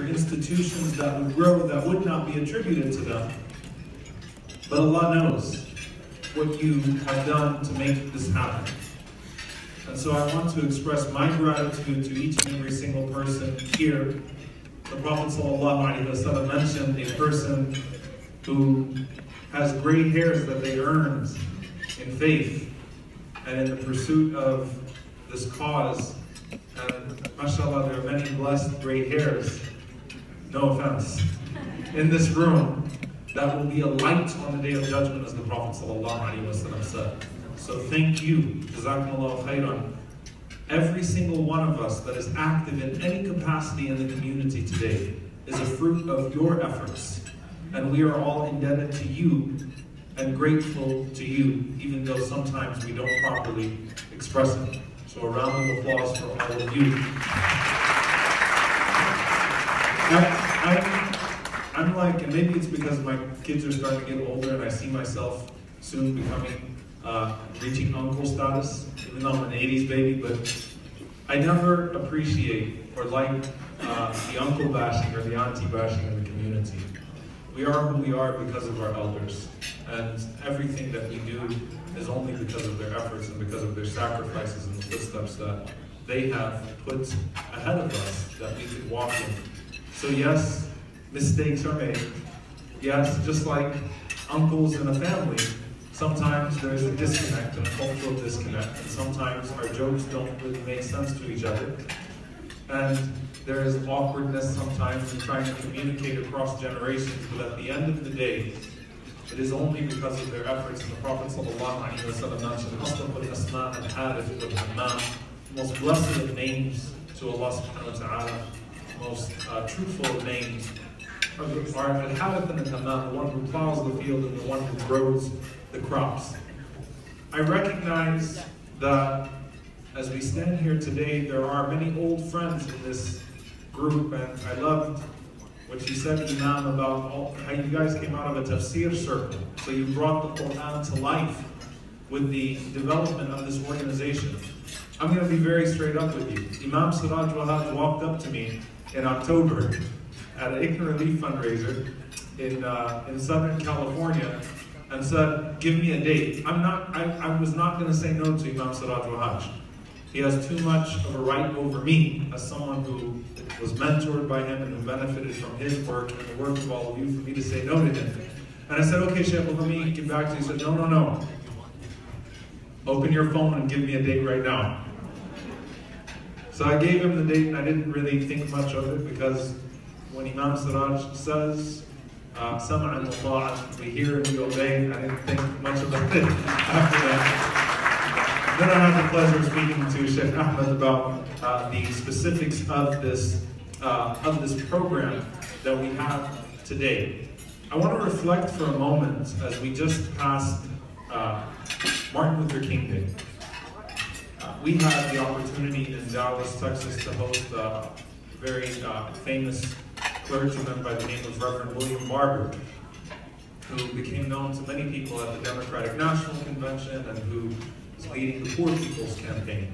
or institutions that would grow that would not be attributed to them. But Allah knows what you have done to make this happen. And so I want to express my gratitude to each and every single person here. The Prophet ﷺ mentioned a person who has gray hairs that they earned in faith and in the pursuit of this cause. And mashallah, there are many blessed gray hairs, no offense, in this room that will be a light on the Day of Judgment, as the Prophet ﷺ said. So thank you, Jazakumullahu khairan. Every single one of us that is active in any capacity in the community today is a fruit of your efforts. And we are all indebted to you and grateful to you, even though sometimes we don't properly express it. So a round of applause for all of you. I'm like, and maybe it's because my kids are starting to get older and I see myself soon becoming, reaching uncle status, even though I'm an 80s baby, but I never appreciate or like the uncle bashing or the auntie bashing in the community. We are who we are because of our elders, and everything that we do is only because of their efforts and because of their sacrifices and the footsteps that they have put ahead of us that we could walk in. So yes, mistakes are made. Yes, just like uncles in a family, sometimes there's a disconnect, and a cultural disconnect, and sometimes our jokes don't really make sense to each other. And there is awkwardness sometimes in trying to communicate across generations, but at the end of the day, it is only because of their efforts. And the Prophet ﷺ mentioned, the most blessed of names to Allah subhanahu wa ta'ala, most truthful of names, are al-Harith and al-Hammam, the one who plows the field and the one who grows the crops. I recognize that as we stand here today, there are many old friends in this group, and I loved what you said, Imam, about how you guys came out of a tafsir circle. So you brought the Quran to life with the development of this organization. I'm going to be very straight up with you. Imam Siraj Wahaj walked up to me in October at an Ignorant Relief fundraiser in Southern California and said, give me a date. I was not going to say no to Imam Siraj Wahaj. He has too much of a right over me as someone who was mentored by him and who benefited from his work and the work of all of you for me to say no to him. And I said, okay, Sheikh, well, let me get back to you. He said, no. Open your phone and give me a date right now. So I gave him the date, and I didn't really think much of it, because when Imam Siraj says, Sam'an wa ta'at, we hear and we obey, I didn't think much about it after that. Then I had the pleasure of speaking to Sheikh Ahmed about the specifics of this program that we have today. I want to reflect for a moment as we just passed Martin Luther King Day. We had the opportunity in Dallas, Texas to host a very famous clergyman by the name of Reverend William Barber, who became known to many people at the Democratic National Convention and who is leading the Poor People's Campaign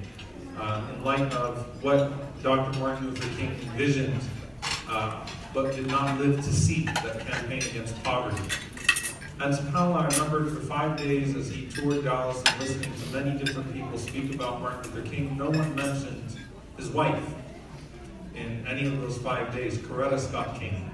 in light of what Dr. Martin Luther King envisioned but did not live to see, that campaign against poverty. And subhanAllah, I remember for 5 days as he toured Dallas and listening to many different people speak about Martin Luther King, no one mentioned his wife in any of those 5 days, Coretta Scott King.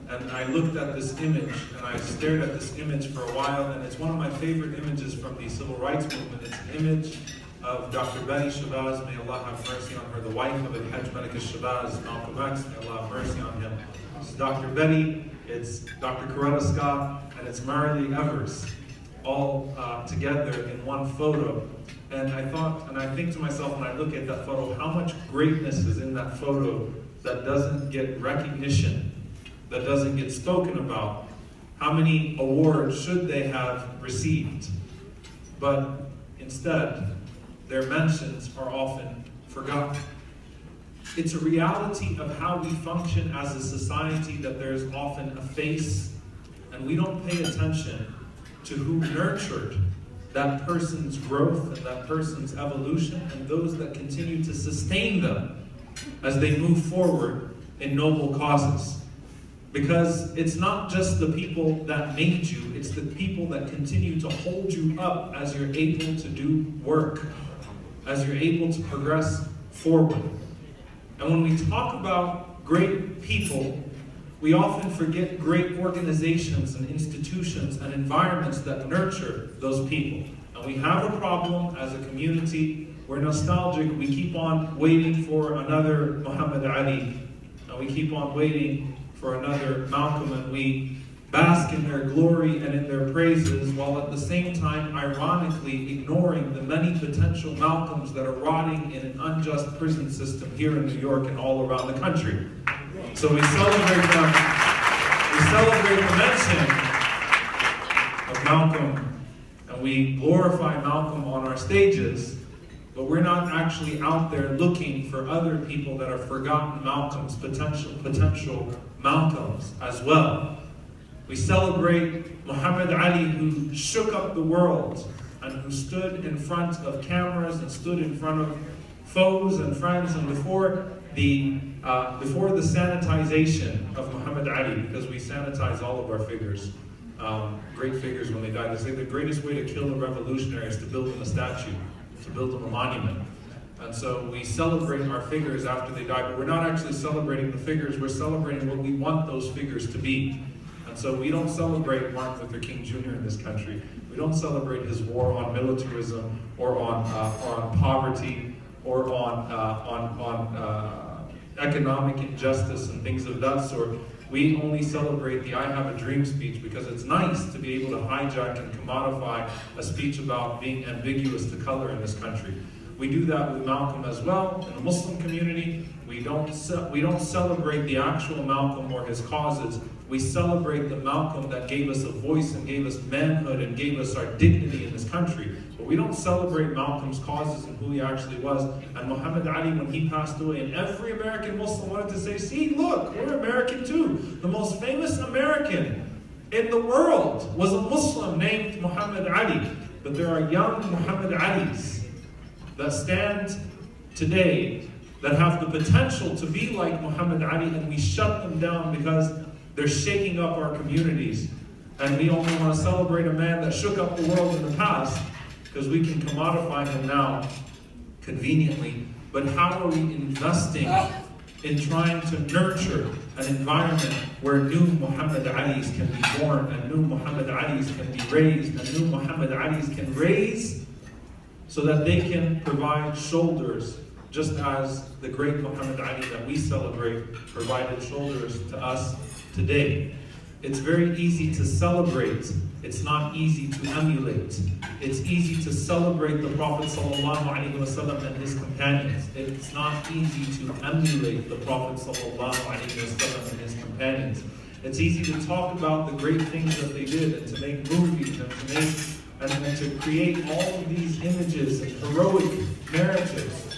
And I looked at this image, and I stared at this image for a while, and it's one of my favorite images from the Civil Rights Movement. It's an image of Dr. Betty Shabazz, may Allah have mercy on her, the wife of Al-Hajj Malik Shabazz, Malcolm X, may Allah have mercy on him. This is Dr. Betty, it's Dr. Coretta Scott, and it's Marilee Evers, all together in one photo. And I thought, and I think to myself when I look at that photo, how much greatness is in that photo that doesn't get recognition, that doesn't get spoken about. How many awards should they have received? But instead, their mentions are often forgotten. It's a reality of how we function as a society that there's often a face, and we don't pay attention to who nurtured that person's growth and that person's evolution, and those that continue to sustain them as they move forward in noble causes. Because it's not just the people that made you, it's the people that continue to hold you up as you're able to do work, as you're able to progress forward. And when we talk about great people, we often forget great organizations and institutions and environments that nurture those people. And we have a problem as a community. We're nostalgic. We keep on waiting for another Muhammad Ali. And we keep on waiting for another Malcolm. And we bask in their glory and in their praises, while at the same time ironically ignoring the many potential Malcolms that are rotting in an unjust prison system here in New York and all around the country. So we celebrate them. We celebrate the mention of Malcolm, and we glorify Malcolm on our stages, but we're not actually out there looking for other people that are forgotten Malcolms, potential Malcolms as well. We celebrate Muhammad Ali, who shook up the world and who stood in front of cameras and stood in front of foes and friends, and before the sanitization of Muhammad Ali, because we sanitize all of our figures, great figures when they die. They say the greatest way to kill a revolutionary is to build them a statue, to build them a monument. And so we celebrate our figures after they die, but we're not actually celebrating the figures, we're celebrating what we want those figures to be. And so we don't celebrate Martin Luther King Jr. in this country. We don't celebrate his war on militarism or on poverty or on economic injustice and things of that sort. We only celebrate the I Have a Dream speech because it's nice to be able to hijack and commodify a speech about being ambiguous to color in this country. We do that with Malcolm as well. In the Muslim community, we don't celebrate the actual Malcolm or his causes. We celebrate the Malcolm that gave us a voice and gave us manhood and gave us our dignity in this country. But we don't celebrate Malcolm's causes and who he actually was. And Muhammad Ali, when he passed away, and every American Muslim wanted to say, see, look, we're American too. The most famous American in the world was a Muslim named Muhammad Ali. But there are young Muhammad Alis that stand today that have the potential to be like Muhammad Ali, and we shut them down because they're shaking up our communities. And we only want to celebrate a man that shook up the world in the past because we can commodify him now conveniently. But how are we investing in trying to nurture an environment where new Muhammad Alis can be born, and new Muhammad Alis can be raised, and new Muhammad Alis can raise so that they can provide shoulders, just as the great Muhammad Ali that we celebrate provided shoulders to us today. It's very easy to celebrate. It's not easy to emulate. It's easy to celebrate the Prophet ﷺ and his companions. It's not easy to emulate the Prophet ﷺ and his companions. It's easy to talk about the great things that they did and to make movies and to create all of these images and heroic narratives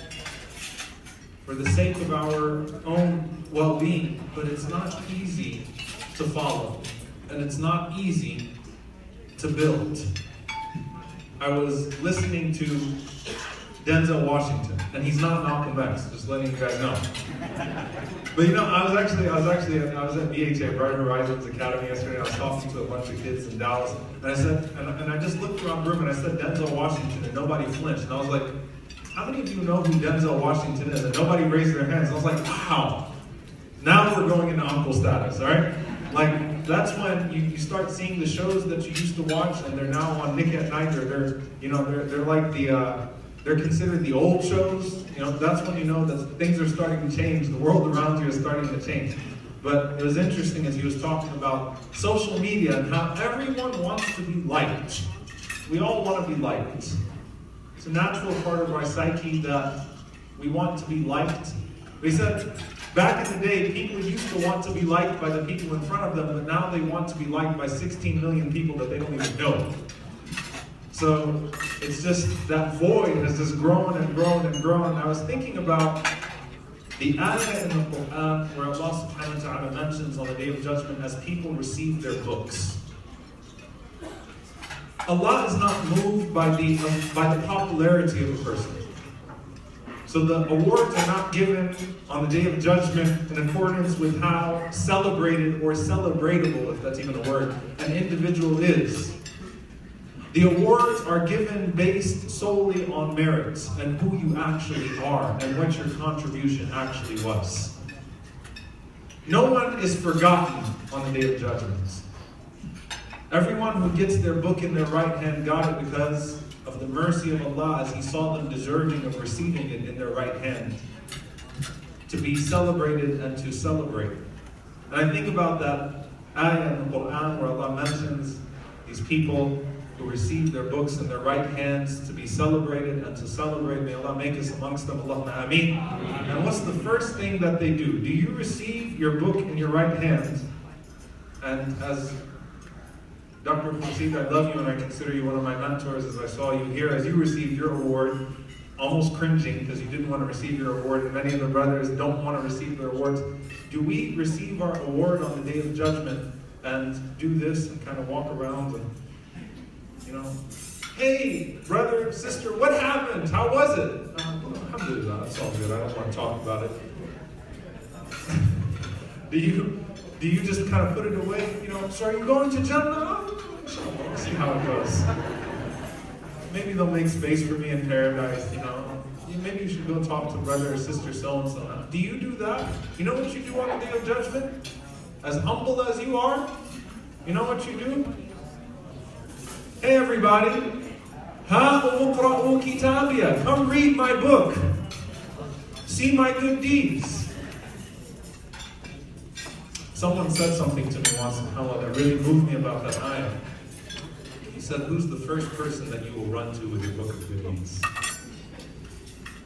for the sake of our own well-being, but it's not easy to follow, and it's not easy to build. I was listening to Denzel Washington, and he's not Malcolm X, just letting you guys know. But you know, I was at BHA, Bright Horizons Academy yesterday. I was talking to a bunch of kids in Dallas, and I said, and I just looked around the room and I said Denzel Washington, and nobody flinched. And I was like, how many of you know who Denzel Washington is? And nobody raised their hands. I was like, wow, now we're going into uncle status, all right? Like, that's when you start seeing the shows that you used to watch, and they're now on Nick at Night, or they're like they're considered the old shows. You know, that's when you know that things are starting to change. The world around you is starting to change. But it was interesting as he was talking about social media and how everyone wants to be liked. We all want to be liked. It's a natural part of our psyche that we want to be liked. They said, back in the day, people used to want to be liked by the people in front of them, but now they want to be liked by 16 million people that they don't even know. So it's just, that void has just grown and grown and grown. I was thinking about the ayah in the Quran where Allah subhanahu wa ta'ala mentions on the Day of Judgment as people receive their books. Allah is not moved by the popularity of a person. So the awards are not given on the Day of Judgment in accordance with how celebrated or celebratable, if that's even a word, an individual is. The awards are given based solely on merits and who you actually are and what your contribution actually was. No one is forgotten on the Day of Judgment. Everyone who gets their book in their right hand got it because of the mercy of Allah as He saw them deserving of receiving it in their right hand. To be celebrated and to celebrate. And I think about that ayah in the Quran where Allah mentions these people who receive their books in their right hands to be celebrated and to celebrate. May Allah make us amongst them. Allahumma ameen. And what's the first thing that they do? Do you receive your book in your right hand? And as Dr. Fasid, I love you and I consider you one of my mentors as I saw you here, as you received your award, almost cringing because you didn't want to receive your award, and many of the brothers don't want to receive their awards. Do we receive our award on the Day of Judgment and do this and kind of walk around and, you know, hey, brother, sister, what happened? How was it? Alhamdulillah, it's all good. I don't want to talk about it. Do you just kind of put it away? You know, so are you going to Jannah? We'll see how it goes. Maybe they'll make space for me in paradise, you know. Maybe you should go talk to brother or sister so-and-so. Do you do that? You know what you do on the Day of Judgment? As humble as you are, you know what you do? Hey everybody, come read my book. See my good deeds. Someone said something to me once, subhanAllah, that really moved me about that ayah. He said, who's the first person that you will run to with your book of good deeds?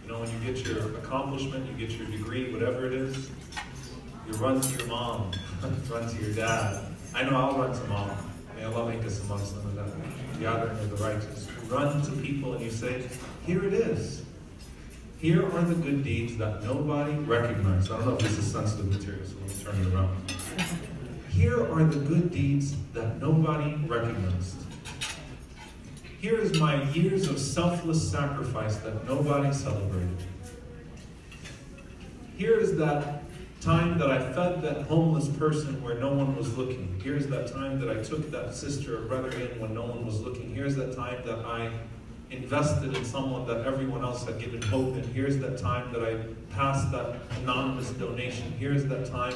You know, when you get your accomplishment, you get your degree, whatever it is, you run to your mom, run to your dad. I know I'll run to mom. May Allah make us amongst them in that gathering of the righteous. You run to people and you say, here it is. Here are the good deeds that nobody recognized. I don't know if this is sensitive material, so let me turn it around. Here are the good deeds that nobody recognized. Here is my years of selfless sacrifice that nobody celebrated. Here is that time that I fed that homeless person where no one was looking. Here's that time that I took that sister or brother in when no one was looking. Here's that time that I invested in someone that everyone else had given hope in. Here's that time that I passed that anonymous donation. Here's that time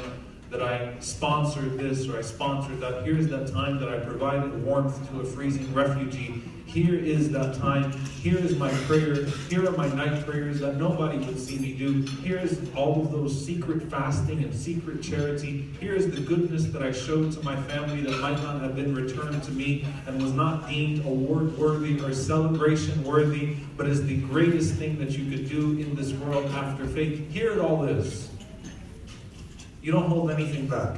that I sponsored this or I sponsored that. Here's that time that I provided warmth to a freezing refugee. Here is that time. Here is my prayer. Here are my night prayers that nobody would see me do. Here is all of those secret fasting and secret charity. Here is the goodness that I showed to my family that might not have been returned to me and was not deemed award worthy or celebration worthy, but is the greatest thing that you could do in this world after faith. Here it all is. You don't hold anything back.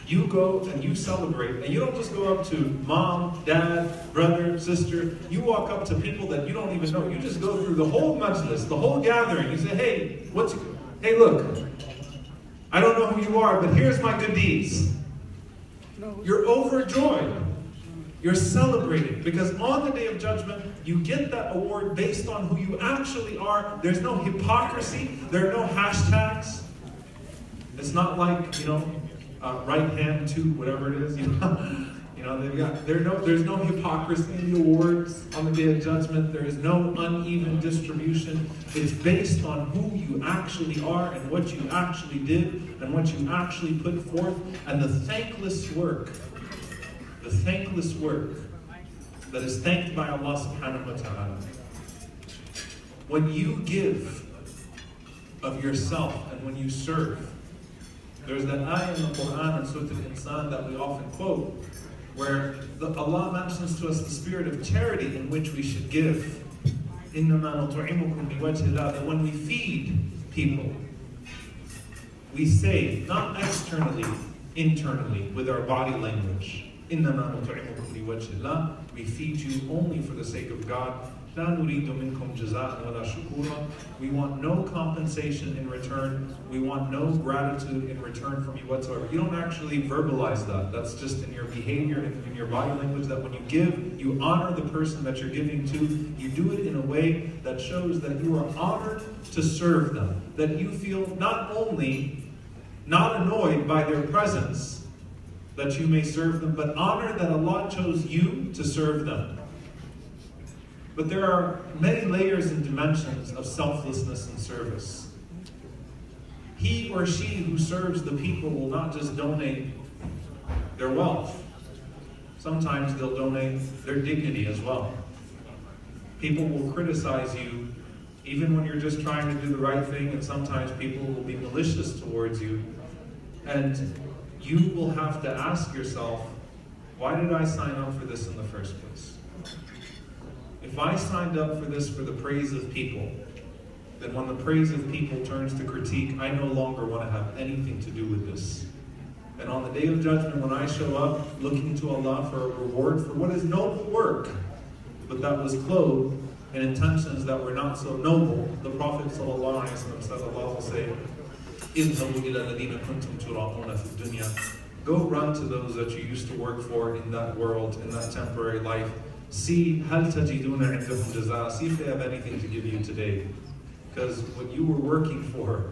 You go and you celebrate, and you don't just go up to mom, dad, brother, sister. You walk up to people that you don't even know. You just go through the whole majlis, the whole gathering. You say, hey, hey, look, I don't know who you are, but here's my good deeds. You're overjoyed. You're celebrating, because on the Day of Judgment, you get that award based on who you actually are. There's no hypocrisy. There are no hashtags. It's not like, you know, right hand to whatever it is, there's no hypocrisy in the awards on the Day of Judgment. There is no uneven distribution. It's based on who you actually are and what you actually did and what you actually put forth, and the thankless work that is thanked by Allah subhanahu wa ta'ala. When you give of yourself and when you serve, there's that ayah in the Quran and Surah Al-Insan that we often quote, where Allah mentions to us the spirit of charity in which we should give. إِنَّمَا نُطْعِمُكُمْ بِوَجْهِ اللَّهِ. That when we feed people, we say, not externally, internally, with our body language, إِنَّمَا نُطْعِمُكُمْ بِوَجْهِ اللَّهِ. We feed you only for the sake of God. لا نريد منكم جزاء ولا شكورا. We want no compensation in return. We want no gratitude in return from you whatsoever. You don't actually verbalize that. That's just in your behavior and in your body language, that when you give, you honor the person that you're giving to. You do it in a way that shows that you are honored to serve them. That you feel not only not annoyed by their presence, that you may serve them, but honor that Allah chose you to serve them. But there are many layers and dimensions of selflessness and service. He or she who serves the people will not just donate their wealth. Sometimes they'll donate their dignity as well. People will criticize you even when you're just trying to do the right thing, and sometimes people will be malicious towards you. And you will have to ask yourself, why did I sign up for this in the first place? If I signed up for this for the praise of people, then when the praise of people turns to critique, I no longer want to have anything to do with this. And on the day of judgment, when I show up looking to Allah for a reward for what is noble work, but that was clothed in intentions that were not so noble, the Prophet ﷺ said, Allah will say, اذهبوا إلى الذين كنتم تراءون في الدنيا. Go run to those that you used to work for in that world, in that temporary life. See, هل تجدون عندهم جزاء? See if they have anything to give you today. Because what you were working for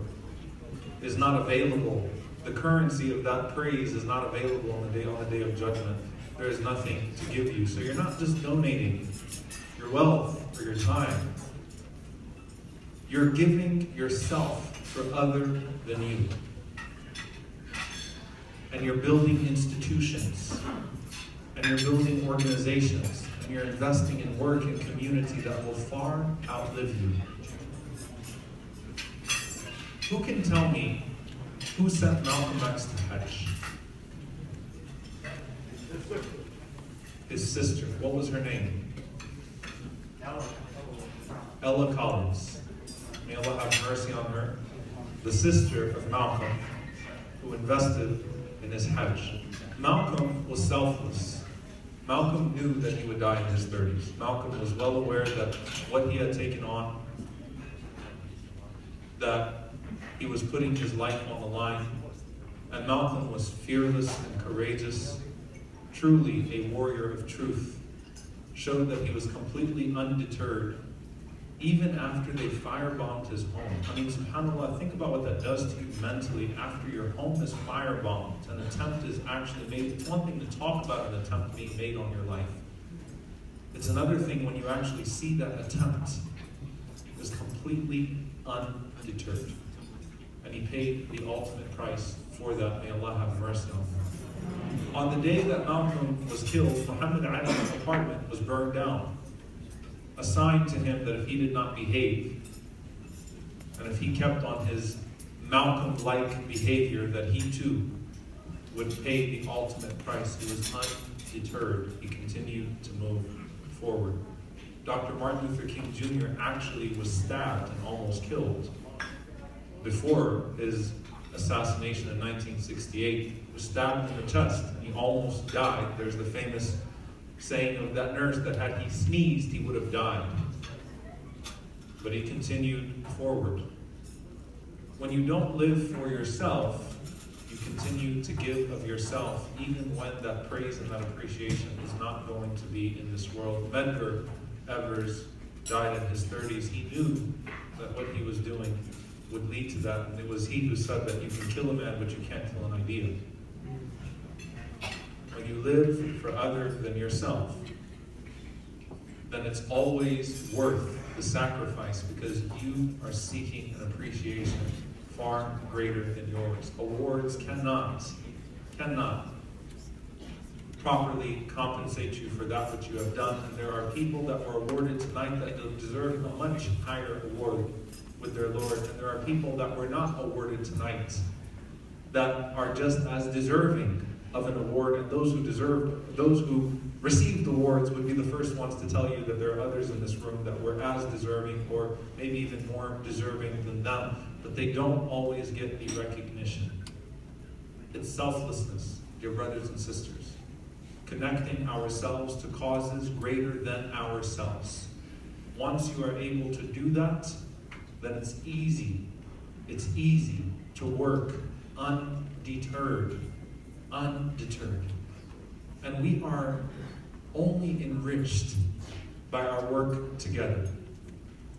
is not available. The currency of that praise is not available on the day of judgment. There is nothing to give you. So you're not just donating your wealth or your time. You're giving yourself for other than you. And you're building institutions. And you're building organizations. And you're investing in work and community that will far outlive you. Who can tell me who sent Malcolm X to Hajj? His sister. What was her name? Ella Collins. May Allah have mercy on her. The sister of Malcolm, who invested in his Hajj. Malcolm was selfless. Malcolm knew that he would die in his 30s. Malcolm was well aware that what he had taken on, that he was putting his life on the line. And Malcolm was fearless and courageous, truly a warrior of truth. Showed that he was completely undeterred, even after they firebombed his home. I mean, subhanAllah, think about what that does to you mentally after your home is firebombed. An attempt is actually made. It's one thing to talk about an attempt being made on your life. It's another thing when you actually see that attempt is completely undeterred. And he paid the ultimate price for that. May Allah have mercy on him. On the day that Malcolm was killed, Muhammad Ali's apartment was burned down. A sign to him that if he did not behave, and if he kept on his Malcolm-like behavior, that he too would pay the ultimate price. He was undeterred. He continued to move forward. Dr. Martin Luther King Jr. actually was stabbed and almost killed before his assassination in 1968. He was stabbed in the chest and he almost died. There's the famous saying of that nurse that had he sneezed, he would have died. But he continued forward. When you don't live for yourself, you continue to give of yourself, even when that praise and that appreciation is not going to be in this world. Medgar Evers died in his 30s. He knew that what he was doing would lead to that, and it was he who said that you can kill a man, but you can't kill an idea. When you live for other than yourself, then it's always worth the sacrifice, because you are seeking an appreciation far greater than yours. Awards cannot properly compensate you for that which you have done, and there are people that were awarded tonight that deserve a much higher award with their Lord, and there are people that were not awarded tonight that are just as deserving of an award, and those who received awards would be the first ones to tell you that there are others in this room that were as deserving, or maybe even more deserving than them, but they don't always get the recognition. It's selflessness, dear brothers and sisters. Connecting ourselves to causes greater than ourselves. Once you are able to do that, then it's easy. It's easy to work undeterred. Undeterred. And we are only enriched by our work together.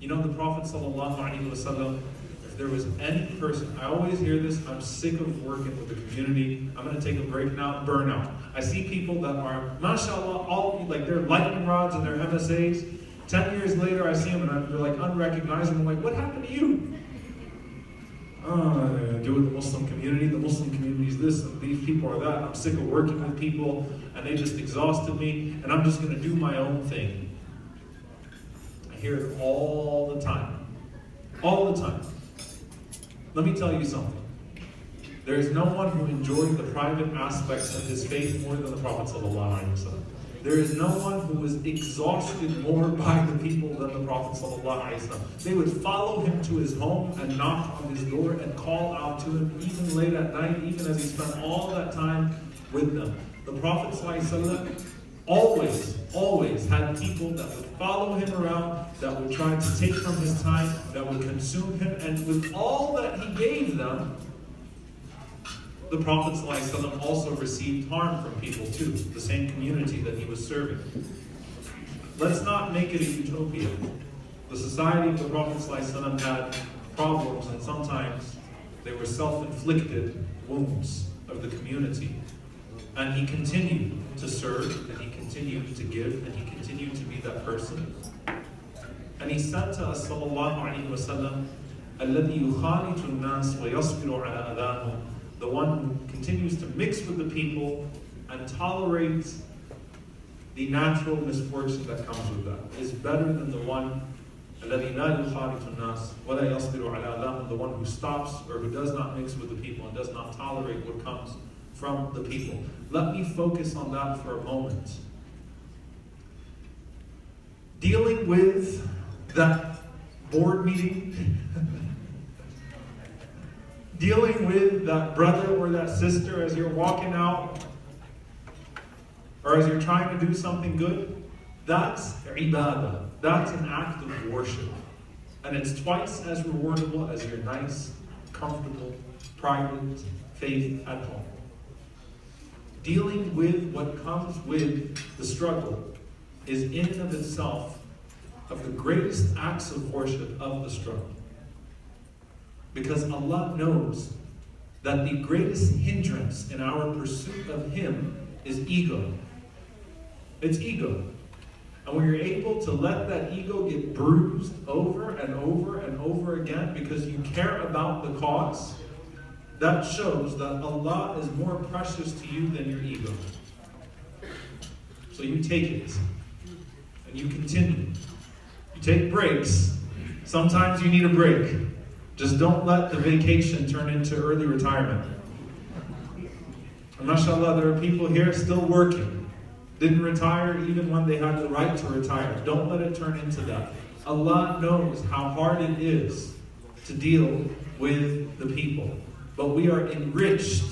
You know, the Prophet ﷺ, if there was any person, I always hear this, I'm sick of working with the community, I'm going to take a break now, burnout. I see people that are, mashallah, all like they're lightning rods and they're MSAs. 10 years later, I see them and they're like unrecognizable. I'm like, what happened to you? Do with the Muslim community. The Muslim community is this, and these people are that. I'm sick of working with people, and they just exhausted me, and I'm just going to do my own thing. I hear it all the time. All the time. Let me tell you something. There is no one who enjoyed the private aspects of his faith more than the Prophet ﷺ. There is no one who was exhausted more by the people than the Prophet ﷺ. They would follow him to his home and knock on his door and call out to him even late at night, even as he spent all that time with them. The Prophet ﷺ always had people that would follow him around, that would try to take from his time, that would consume him, and with all that he gave them, the Prophet ﷺ also received harm from people too, the same community that he was serving. Let's not make it a utopia. The society of the Prophet ﷺ had problems, and sometimes they were self-inflicted wounds of the community. And he continued to serve, and he continued to give, and he continued to be that person. And he said to us, sallallahu alayhi wa sallam, الَّذِي يُخَالِطُ النَّاسِ وَيَصْبِرُ عَلَى أَذَانُهُمْ, the one who continues to mix with the people and tolerates the natural misfortune that comes with that is better than the one الَّذِي لَا يُخَالِطُ النَّاسِ وَلَا يَصْبِرُ عَلَى أَذَانُهُم, the one who stops or who does not mix with the people and does not tolerate what comes from the people. Let me focus on that for a moment. Dealing with that board meeting, dealing with that brother or that sister as you're walking out, or as you're trying to do something good, that's ibadah. That's an act of worship. And it's twice as rewardable as your nice, comfortable, private faith at home. Dealing with what comes with the struggle is in and of itself of the greatest acts of worship of the struggle. Because Allah knows that the greatest hindrance in our pursuit of Him is ego. It's ego. And when you're able to let that ego get bruised over and over and over again because you care about the cause, that shows that Allah is more precious to you than your ego. So you take it, and you continue. You take breaks. Sometimes you need a break. Just don't let the vacation turn into early retirement. And mashallah, there are people here still working. Didn't retire even when they had the right to retire. Don't let it turn into that. Allah knows how hard it is to deal with the people. But we are enriched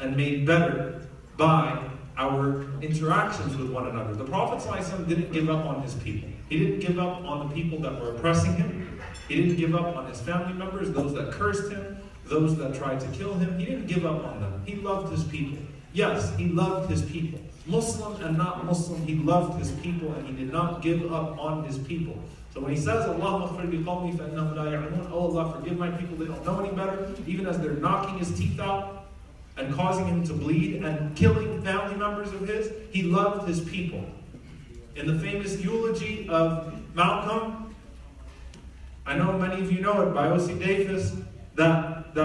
and made better by our interactions with one another. The Prophet ﷺ didn't give up on his people. He didn't give up on the people that were oppressing him. He didn't give up on his family members, those that cursed him, those that tried to kill him. He didn't give up on them. He loved his people. Yes, he loved his people. Muslim and not Muslim, he loved his people and he did not give up on his people. So when he says, "Allahumma ighfir li qawmi fa innahum la ya'lamun," oh Allah, forgive my people, they don't know any better, even as they're knocking his teeth out and causing him to bleed and killing family members of his, he loved his people. In the famous eulogy of Malcolm, I know many of you know it, by O.C. Davis, that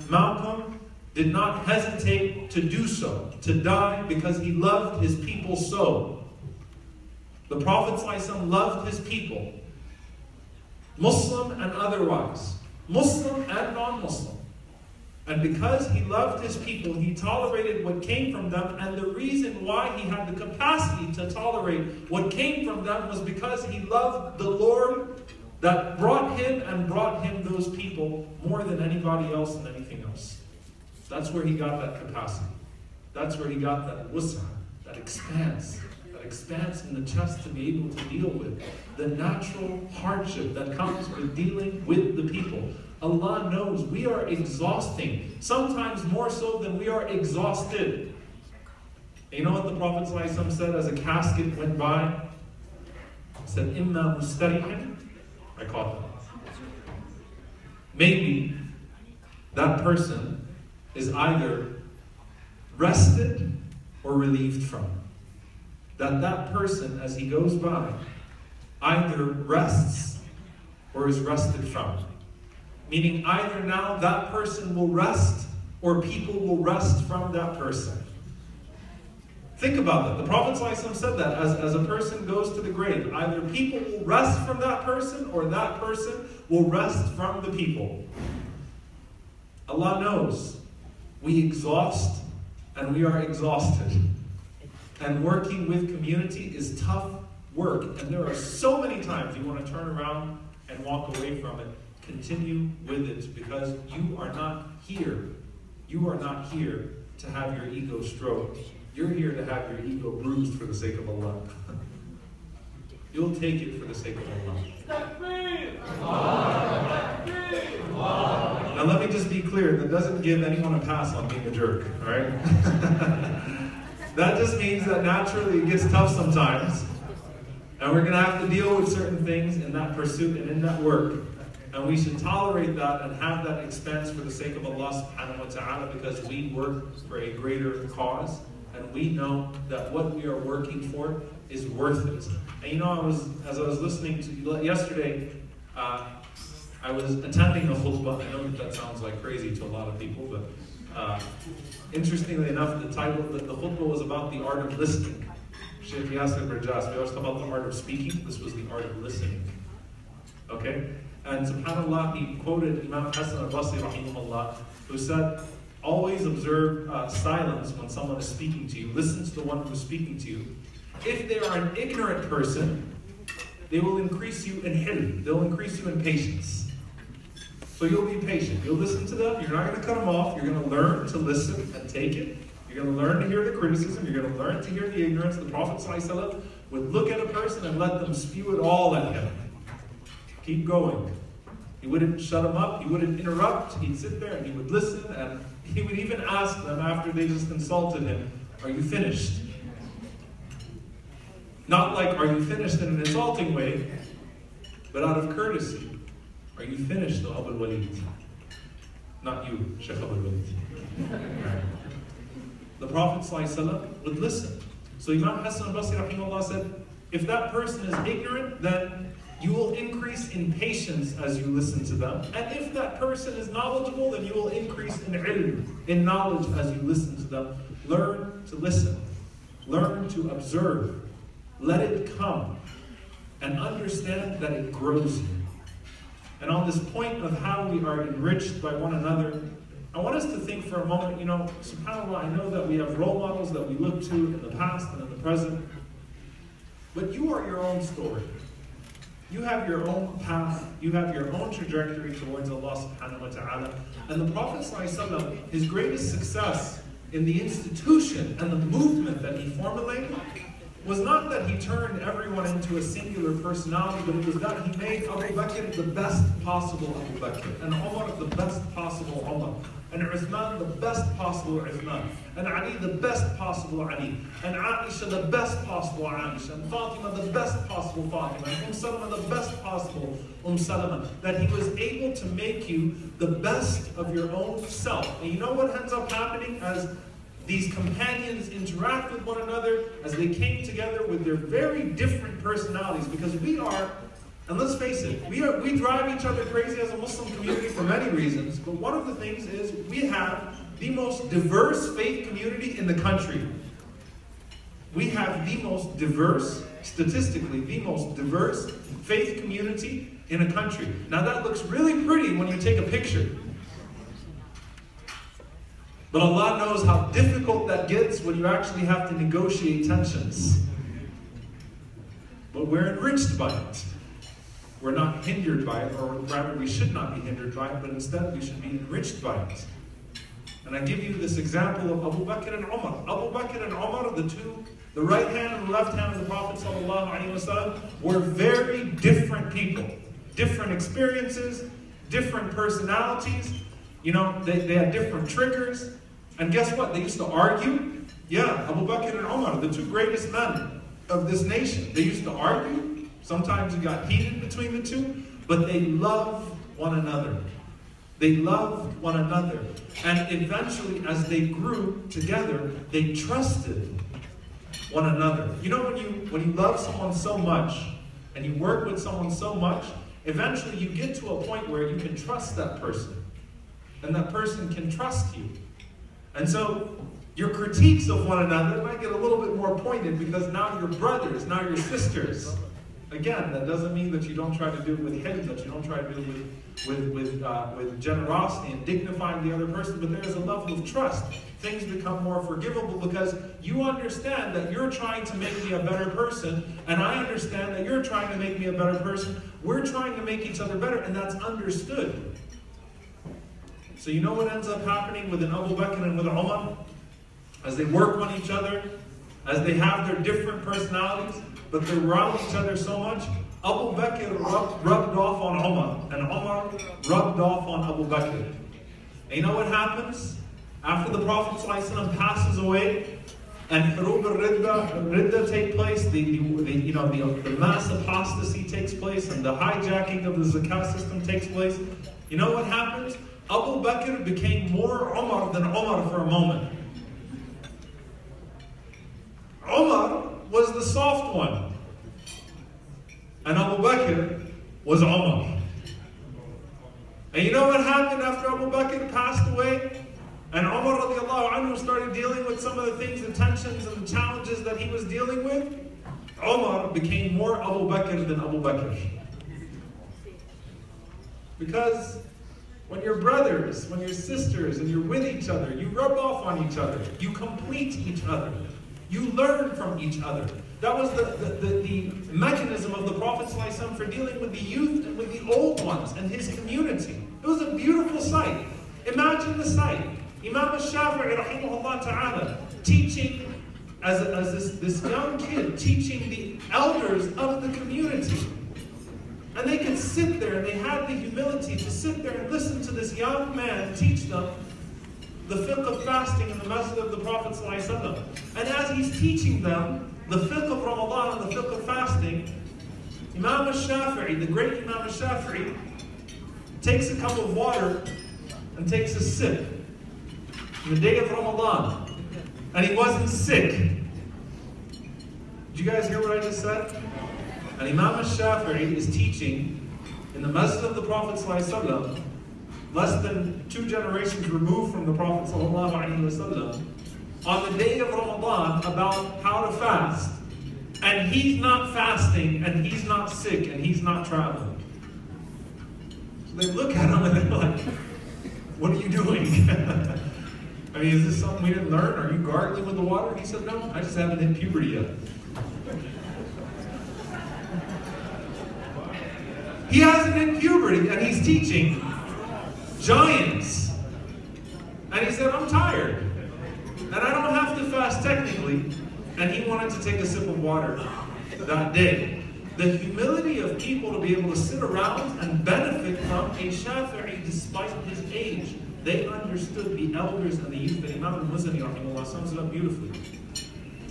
Malcolm did not hesitate to do so, to die, because he loved his people so. The Prophet ﷺ loved his people, Muslim and otherwise, Muslim and non-Muslim. And because he loved his people, he tolerated what came from them, and the reason why he had the capacity to tolerate what came from them was because he loved the Lord that brought him and brought him those people more than anybody else and anything else. That's where he got that capacity. That's where he got that wus'ah, that expanse, that expanse in the chest to be able to deal with the natural hardship that comes with dealing with the people. Allah knows we are exhausting, sometimes more so than we are exhausted. And you know what the Prophet ﷺ said as a casket went by? He said, "Imma mustarihin." I caught that. Maybe that person is either rested or relieved from. That person, as he goes by, either rests or is rested from. Meaning either now that person will rest or people will rest from that person. Think about that. The Prophet ﷺ said that as a person goes to the grave, either people will rest from that person or that person will rest from the people. Allah knows we exhaust and we are exhausted. And working with community is tough work. And there are so many times you want to turn around and walk away from it. Continue with it, because you are not here. You are not here to have your ego stroked. You're here to have your ego bruised for the sake of Allah. You'll take it for the sake of Allah. Now let me just be clear, that doesn't give anyone a pass on being a jerk, alright? That just means that naturally it gets tough sometimes. And we're going to have to deal with certain things in that pursuit and in that work. And we should tolerate that and have that expense for the sake of Allah subhanahu wa ta'ala, because we work for a greater cause. And we know that what we are working for is worth it. And you know, as I was listening to you yesterday, I was attending a khutbah. I know that sounds like crazy to a lot of people, but interestingly enough, the title of the khutbah was about the art of listening. Sheikh Yasir Rajas, we always talk about the art of speaking. This was the art of listening. Okay? And subhanAllah, he quoted Imam Hassan al-Basri rahimahullah, who said, always observe silence when someone is speaking to you. Listen to the one who is speaking to you. If they are an ignorant person, they will increase you in hilm. They'll increase you in patience. So you'll be patient. You'll listen to them. You're not going to cut them off. You're going to learn to listen and take it. You're going to learn to hear the criticism. You're going to learn to hear the ignorance. The Prophet ﷺ would look at a person and let them spew it all at him. Keep going. He wouldn't shut them up. He wouldn't interrupt. He'd sit there and he would listen, and he would even ask them after they just insulted him, "Are you finished?" Not like, "Are you finished?" in an insulting way, but out of courtesy. "Are you finished, O Abu Walid?" Not you, Sheikh Abu Walid. The Prophet ﷺ would listen. So Imam Hassan al-Basri rahimahullah said, if that person is ignorant, then you will increase in patience as you listen to them. And if that person is knowledgeable, then you will increase in ilm, in knowledge as you listen to them. Learn to listen. Learn to observe. Let it come. And understand that it grows you. And on this point of how we are enriched by one another, I want us to think for a moment, you know, subhanAllah, I know that we have role models that we look to in the past and in the present. But you are your own story. You have your own path, you have your own trajectory towards Allah subhanahu wa ta'ala. And the Prophet ﷺ, his greatest success in the institution and the movement that he formulated was not that he turned everyone into a singular personality, but it was that he made Abu Bakr the best possible Abu Bakr, and Omar the best possible Omar, and Uthman the best possible Uthman, and Ali the best possible Ali, and Aisha the best possible Aisha, and Fatima the best possible Fatima, and Salama the best possible Salama. That he was able to make you the best of your own self. And you know what ends up happening as these companions interact with one another, as they came together with their very different personalities? Because we are, and let's face it, we drive each other crazy as a Muslim community for many reasons, but one of the things is we have the most diverse faith community in the country. We have the most diverse, statistically, the most diverse faith community in a country. Now that looks really pretty when you take a picture. But Allah knows how difficult that gets when you actually have to negotiate tensions. But we're enriched by it. We're not hindered by it, or rather we should not be hindered by it, but instead we should be enriched by it. And I give you this example of Abu Bakr and Omar. Abu Bakr and Omar, the right hand and the left hand of the Prophet ﷺ, were very different people. Different experiences, different personalities. You know, they had different triggers. And guess what? They used to argue. Yeah, Abu Bakr and Omar, the two greatest men of this nation. They used to argue. Sometimes it got heated between the two. But they loved one another. They loved one another. And eventually, as they grew together, they trusted one another. You know, when you love someone so much, and you work with someone so much, eventually you get to a point where you can trust that person. And that person can trust you. And so, your critiques of one another might get a little bit more pointed because now you're brothers, now you're sisters. Again, that doesn't mean that you don't try to do it with hilm, that you don't try to do it with generosity and dignifying the other person, but there's a level of trust. Things become more forgivable because you understand that you're trying to make me a better person, and I understand that you're trying to make me a better person. We're trying to make each other better, and that's understood. So you know what ends up happening with an Abu Bakr and with Omar? As they work on each other, as they have their different personalities, but they're around each other so much, Abu Bakr rubbed off on Omar, and Omar rubbed off on Abu Bakr. And you know what happens? After the Prophet ﷺ passes away, and Hurub al-Ridda take place, the mass apostasy takes place, and the hijacking of the zakat system takes place, you know what happens? Abu Bakr became more Omar than Omar for a moment. Omar was the soft one. And Abu Bakr was Omar. And you know what happened after Abu Bakr passed away? And Omar radiallahu anhu started dealing with some of the things, the tensions and the challenges that he was dealing with. Omar became more Abu Bakr than Abu Bakr. Because when you're brothers, when you're sisters, and you're with each other, you rub off on each other. You complete each other. You learn from each other. That was the mechanism of the Prophet ﷺ for dealing with the youth and with the old ones and his community. It was a beautiful sight. Imagine the sight. Imam al-Shafi'i rahimahullah ta'ala teaching, as this young kid, teaching the elders of the community. And they could sit there and they had the humility to sit there and listen to this young man teach them the fiqh of fasting in the masjid of the Prophet ﷺ. And as he's teaching them the fiqh of Ramadan and the fiqh of fasting, Imam al-Shafi'i, the great Imam al-Shafi'i, takes a cup of water and takes a sip on the day of Ramadan. And he wasn't sick. Did you guys hear what I just said? And Imam al-Shafi'i is teaching in the masjid of the Prophet ﷺ, less than 2 generations removed from the Prophet ﷺ, on the day of Ramadan about how to fast. And he's not fasting, and he's not sick, and he's not traveling. So they look at him and they're like, what are you doing? I mean, is this something we didn't learn? Are you gargling with the water? He said, no, I just haven't hit puberty yet. He hasn't hit puberty, and he's teaching giants. And he said, I'm tired. And I don't have to fast technically. And he wanted to take a sip of water that day. The humility of people to be able to sit around and benefit from a Shafi'i despite his age. They understood the elders and the youth. And Imam al-Muzani rahimahullah sums it up beautifully.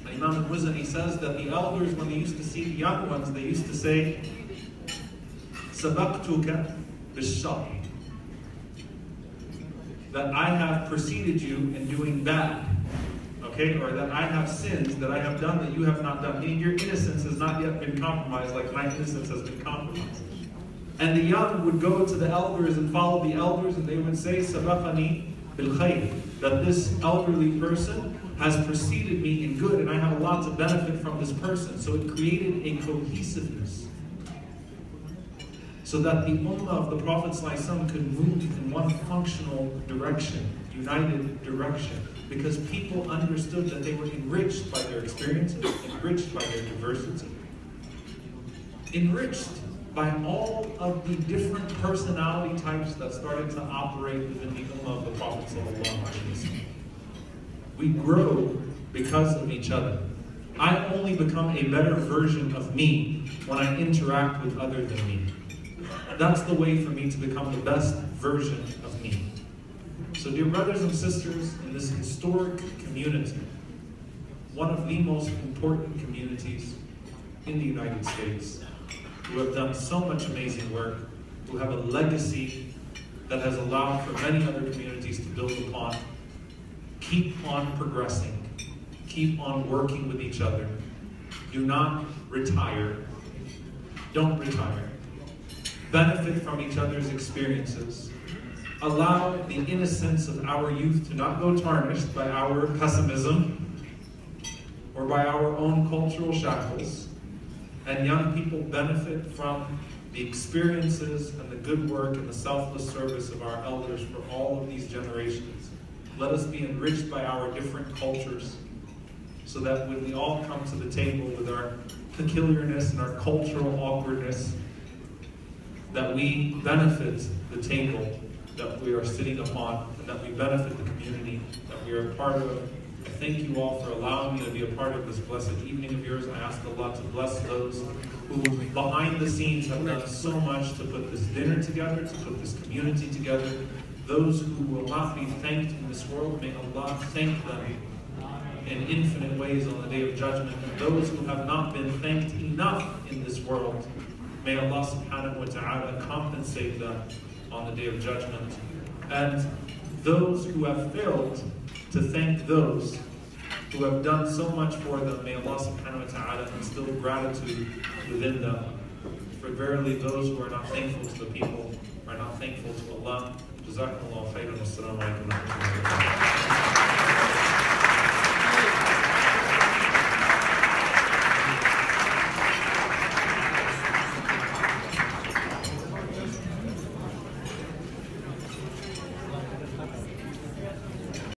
And Imam al-Muzani says that the elders, when they used to see the young ones, they used to say, Sabaqtuka bishar. That I have preceded you in doing bad. Okay? Or that I have sins that I have done that you have not done. Meaning your innocence has not yet been compromised like my innocence has been compromised. And the young would go to the elders and follow the elders, and they would say, Sabaqani bil khayr. That this elderly person has preceded me in good, and I have a lot to benefit from this person. So it created a cohesiveness. So that the ummah of the Prophet ﷺ could move in one functional direction, united direction. Because people understood that they were enriched by their experiences, enriched by their diversity. Enriched. by all of the different personality types that started to operate within the Ummah of the Prophet ﷺ. We grow because of each other. I only become a better version of me when I interact with other than me. That's the way for me to become the best version of me. So dear brothers and sisters, in this historic community, one of the most important communities in the United States, who have done so much amazing work, who have a legacy that has allowed for many other communities to build upon. Keep on progressing. Keep on working with each other. Do not retire. Don't retire. Benefit from each other's experiences. Allow the innocence of our youth to not go tarnished by our pessimism or by our own cultural shackles. And young people benefit from the experiences and the good work and the selfless service of our elders for all of these generations. Let us be enriched by our different cultures so that when we all come to the table with our peculiarness and our cultural awkwardness, that we benefit the table that we are sitting upon and that we benefit the community that we are a part of. I thank you all for allowing me to be a part of this blessed evening of yours. I ask Allah to bless those who behind the scenes have done so much to put this dinner together, to put this community together. Those who will not be thanked in this world, may Allah thank them in infinite ways on the Day of Judgment. And those who have not been thanked enough in this world, may Allah subhanahu wa ta'ala compensate them on the Day of Judgment. And those who have failed to thank those who have done so much for them, may Allah subhanahu wa ta'ala instill gratitude within them. For verily those who are not thankful to the people are not thankful to Allah. Jazakumullahu khairan. Wassalamu alaikum wa rahmatullahi wa barakatuh.